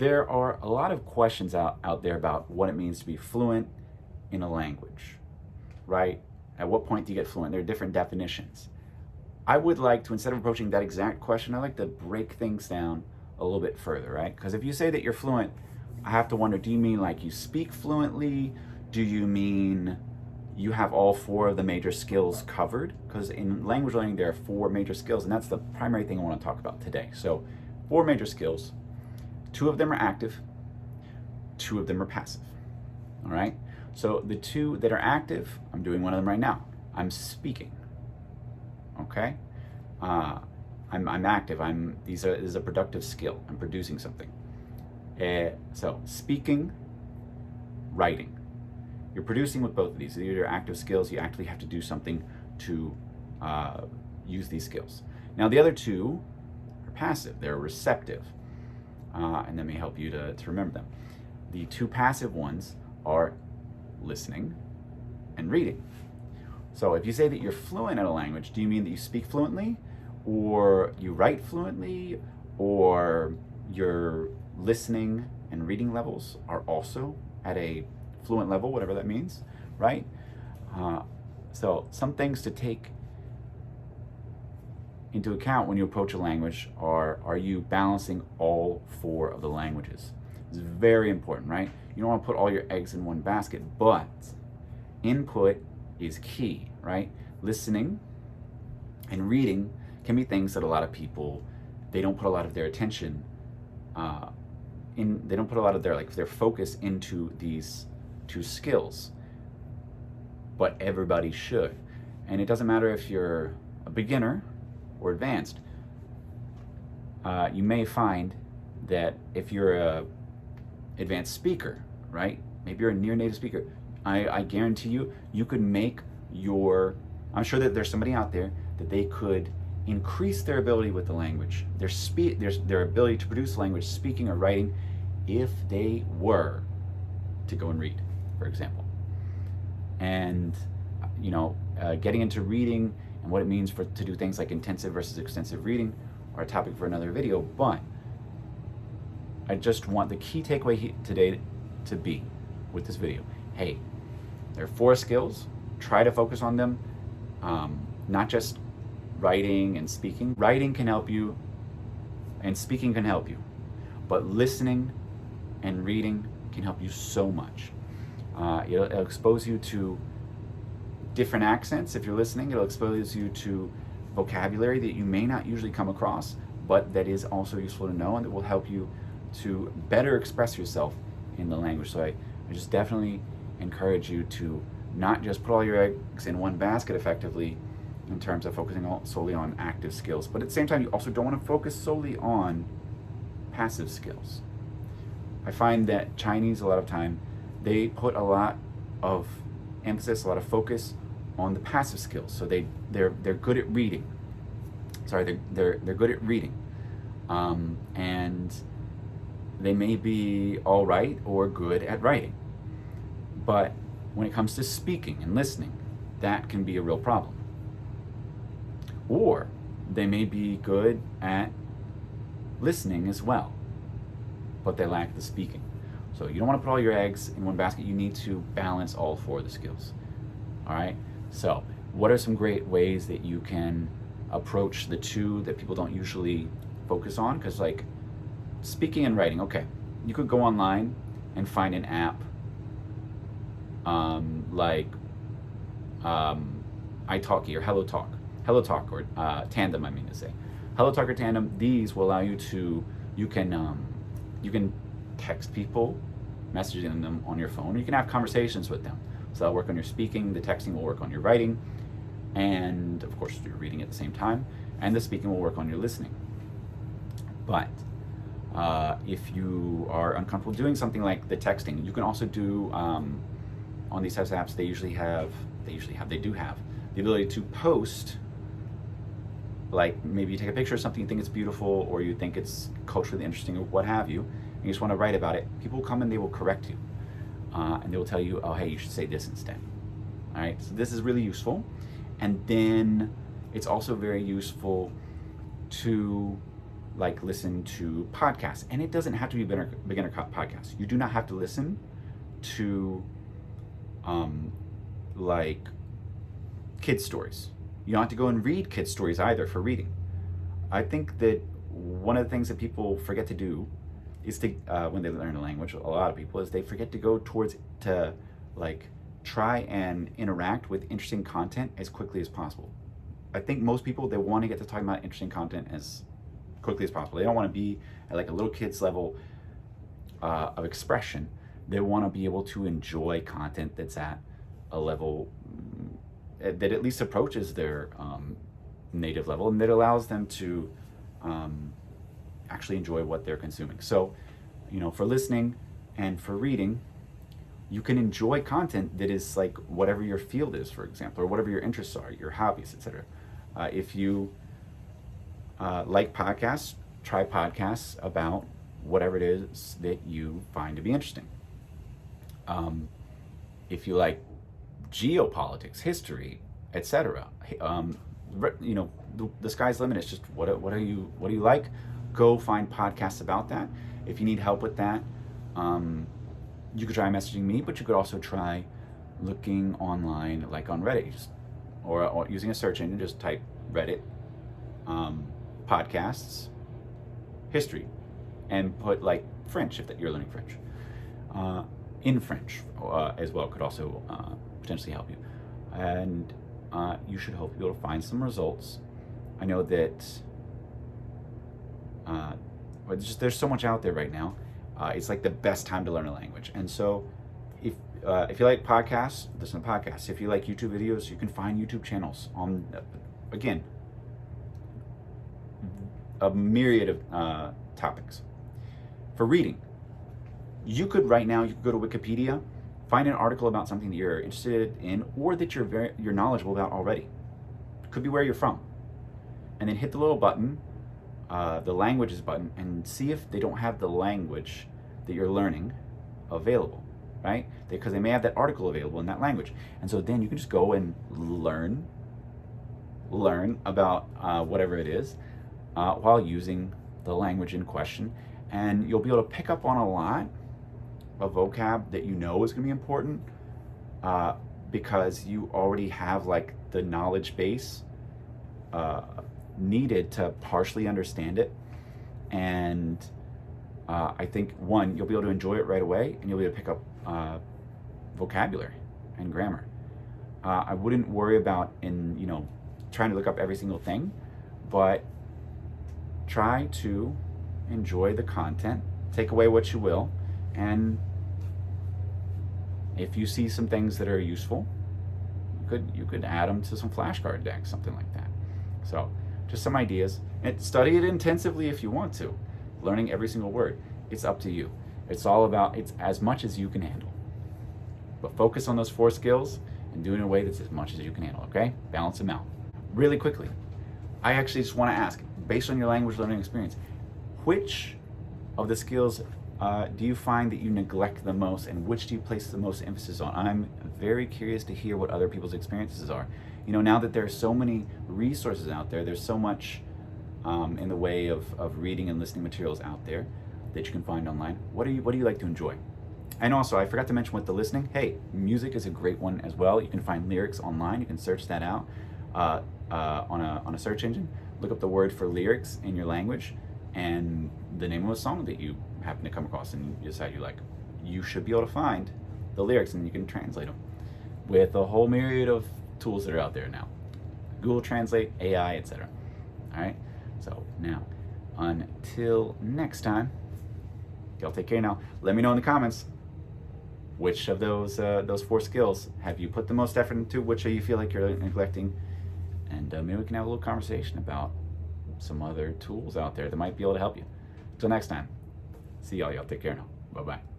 There are a lot of questions out there about what it means to be fluent in a language, right? At what point do you get fluent? There are different definitions. I would like to, instead of approaching that exact question, I like to break things down a little bit further, right? Because if you say that you're fluent, I have to wonder, do you mean like you speak fluently? Do you mean you have all four of the major skills covered? Because in language learning, there are four major skills, and that's the primary thing I want to talk about today. So, four major skills. Two of them are active, two of them are passive. All right? So, the two that are active, I'm doing one of them right now. I'm speaking. Okay? I'm active. This is a productive skill. I'm producing something. So, speaking, writing. You're producing with both of these. These are active skills. You actually have to do something to use these skills. Now, the other two are passive. They're receptive. And that may help you to remember them. The two passive ones are listening and reading. So if you say that you're fluent in a language, do you mean that you speak fluently, or you write fluently, or your listening and reading levels are also at a fluent level, whatever that means, right? So some things to take into account when you approach a language are you balancing all four of the languages? It's very important, right? You don't want to put all your eggs in one basket, but input is key, right? Listening and reading can be things that a lot of people, they don't put a lot of their attention they don't put a lot of their focus into these two skills, but everybody should. And it doesn't matter if you're a beginner or advanced. You may find that if you're a advanced speaker, right? Maybe you're a near native speaker. I guarantee you could make I'm sure that there's somebody out there that they could increase their ability with the language, their ability to produce language, speaking or writing, if they were to go and read, for example. And getting into reading and what it means to do things like intensive versus extensive reading are a topic for another video, but I just want the key takeaway today to be with this video. Hey, there are four skills. Try to focus on them, not just writing and speaking. Writing can help you, and speaking can help you, but listening and reading can help you so much. It'll expose you to different accents if you're listening. It'll expose you to vocabulary that you may not usually come across, but that is also useful to know, and that will help you to better express yourself in the language. So I just definitely encourage you to not just put all your eggs in one basket effectively in terms of focusing solely on active skills, but at the same time you also don't want to focus solely on passive skills. I find that Chinese, a lot of time, they put a lot of emphasis, a lot of focus on the passive skills. So they're good at reading. They're good at reading, and they may be all right or good at writing. But when it comes to speaking and listening, that can be a real problem. Or they may be good at listening as well, but they lack the speaking. So you don't want to put all your eggs in one basket. You need to balance all four of the skills. All right? So what are some great ways that you can approach the two that people don't usually focus on? Because like speaking and writing, okay, you could go online and find an app like italki or HelloTalk or Tandem, I mean to say. HelloTalk or Tandem, these will allow you you can text people, messaging them on your phone, or you can have conversations with them. So that'll work on your speaking, the texting will work on your writing, and of course you're reading at the same time, and the speaking will work on your listening. But if you are uncomfortable doing something like the texting, you can also do on these types of apps. They do have the ability to post, like maybe you take a picture of something you think it's beautiful, or you think it's culturally interesting, or what have you, and you just want to write about it. People will come and they will correct you, and they will tell you, oh hey, you should say this instead. All right, so this is really useful. And then it's also very useful to like listen to podcasts, and it doesn't have to be beginner podcasts. You do not have to listen to like kid stories. You don't have to go and read kid stories either for reading. I think that one of the things that people forget to do is to when they learn a language, a lot of people, is they forget to go towards to like try and interact with interesting content as quickly as possible. I think most people, they want to get to talking about interesting content as quickly as possible. They don't want to be at like a little kid's level of expression. They want to be able to enjoy content that's at a level that at least approaches their native level, and that allows them to actually enjoy what they're consuming. So, for listening and for reading, you can enjoy content that is like whatever your field is, for example, or whatever your interests are, your hobbies, etc. If you like podcasts, try podcasts about whatever it is that you find to be interesting. If you like geopolitics, history, etc., the sky's the limit. It's just what do you like? Go find podcasts about that. If you need help with that, you could try messaging me, but you could also try looking online, like on Reddit, or using a search engine. Just type Reddit podcasts history, and put like French if you're learning French. In French as well could also potentially help you, and you should hope you'll be able to find some results. I know that there's so much out there right now. It's like the best time to learn a language, and so if you like podcasts, listen to podcasts. If you like YouTube videos, you can find YouTube channels on again a myriad of topics. For reading, you could go to Wikipedia, find an article about something that you're interested in or that you're knowledgeable about already. Could be where you're from, and then hit the little button, the languages button, and see if they don't have the language that you're learning available, right? Because they may have that article available in that language, and so then you can just go and learn about whatever it is while using the language in question, and you'll be able to pick up on a lot of vocab that is going to be important because you already have like the knowledge base needed to partially understand it. And I think one, you'll be able to enjoy it right away, and you'll be able to pick up vocabulary and grammar. I wouldn't worry about trying to look up every single thing, but try to enjoy the content, take away what you will, and if you see some things that are useful, you could add them to some flashcard decks, something like that. So just some ideas, and study it intensively if you want to. Learning every single word, it's up to you. It's as much as you can handle. But focus on those 4 skills and do it in a way that's as much as you can handle, okay? Balance them out. Really quickly, I actually just want to ask, based on your language learning experience, which of the skills do you find that you neglect the most, and which do you place the most emphasis on? I'm very curious to hear what other people's experiences are. Now that there are so many resources out there, there's so much in the way of reading and listening materials out there that you can find online. What do you like to enjoy? And also, I forgot to mention with the listening, hey, music is a great one as well. You can find lyrics online. You can search that out on a search engine. Look up the word for lyrics in your language and the name of a song that you happen to come across and you decide you like. You should be able to find the lyrics, and you can translate them with a whole myriad of tools that are out there now. Google Translate, AI, etc. All right? So now, until next time, y'all take care now. Let me know in the comments, which of those 4 skills have you put the most effort into? Which do you feel like you're neglecting? And maybe we can have a little conversation about some other tools out there that might be able to help you. Until next time, see y'all. Y'all take care now. Bye-bye.